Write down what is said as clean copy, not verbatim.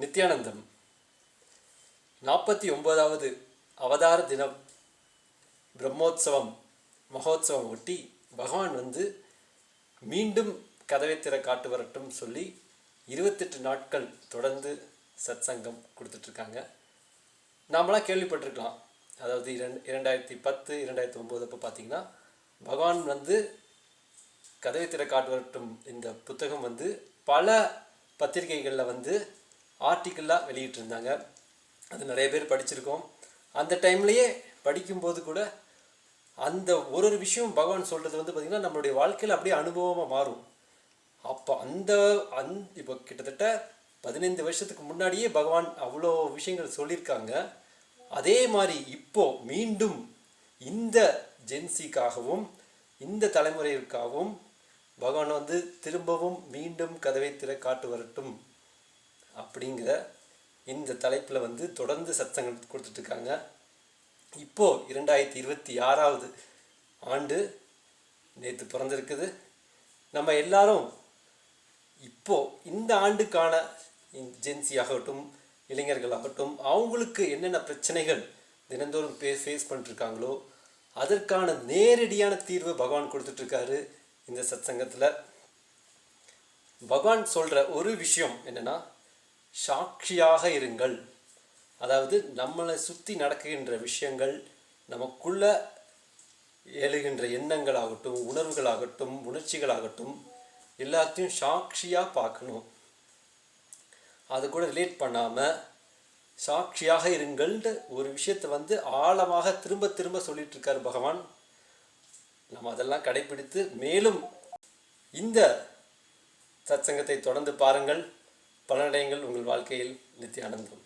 நித்யானந்தம் 49வது அவதார தினம் பிரம்மோற்சவம் மகோத்சவம் ஒட்டி பகவான் மீண்டும் கதவை திற காட்டு வரட்டும் சொல்லி 28 நாட்கள் தொடர்ந்து சத்சங்கம் கொடுத்துட்ருக்காங்க. நாமெல்லாம் கேள்விப்பட்டிருக்கலாம். அதாவது 2010 2009 அப்போ பார்த்தீங்கன்னா பகவான் கதவை திற காட்டு வரட்டும் இந்த புத்தகம் பல பத்திரிகைகளில் ஆர்டிக்கிளாக வெளியிட்டிருந்தாங்க. அது நிறைய பேர் படிச்சிருக்கோம். அந்த டைம்லேயே படிக்கும்போது கூட அந்த ஒரு விஷயம் பகவான் சொல்கிறது பார்த்திங்கன்னா நம்மளுடைய வாழ்க்கையில் அப்படியே அனுபவமாக மாறும். அப்போ இப்போ கிட்டத்தட்ட 15 வருஷத்துக்கு முன்னாடியே பகவான் அவ்வளோ விஷயங்கள் சொல்லியிருக்காங்க. அதே மாதிரி இப்போது மீண்டும் இந்த ஜென்சிக்காகவும் இந்த தலைமுறைக்காகவும் பகவான் திரும்பவும் மீண்டும் கதவை திற காட்டு வரட்டும் அப்படிங்கிற இந்த தலைப்பில் தொடர்ந்து சத்சங்கம் கொடுத்துட்ருக்காங்க. இப்போது 2026வது ஆண்டு நேற்று பிறந்திருக்குது. நம்ம எல்லாரும் இப்போது இந்த ஆண்டுக்கான ஜென்சி ஆகட்டும் இளைஞர்களாகட்டும் அவங்களுக்கு என்னென்ன பிரச்சனைகள் தினந்தோறும் ஃபேஸ் பண்ணிட்டுருக்காங்களோ அதற்கான நேரடியான தீர்வு பகவான் கொடுத்துட்ருக்காரு. இந்த சத்சங்கத்தில் பகவான் சொல்கிற ஒரு விஷயம் என்னென்னா, சாட்சியாக இருங்கள். அதாவது நம்மளை சுற்றி நடக்குகின்ற விஷயங்கள், நமக்குள்ள எழுகின்ற எண்ணங்களாகட்டும் உணர்வுகளாகட்டும் உணர்ச்சிகளாகட்டும் எல்லாத்தையும் சாட்சியாக பார்க்கணும். அது கூட ரிலேட் பண்ணாமல் சாட்சியாக இருங்கள்ன்ற ஒரு விஷயத்தை ஆழமாக திரும்ப திரும்ப சொல்லிகிட்ருக்கார் பகவான். நம்ம அதெல்லாம் கடைப்பிடித்து மேலும் இந்த சத்சங்கத்தை தொடர்ந்து பாருங்கள். பலனடையுங்கள் உங்கள் வாழ்க்கையில். நித்யானந்தம்.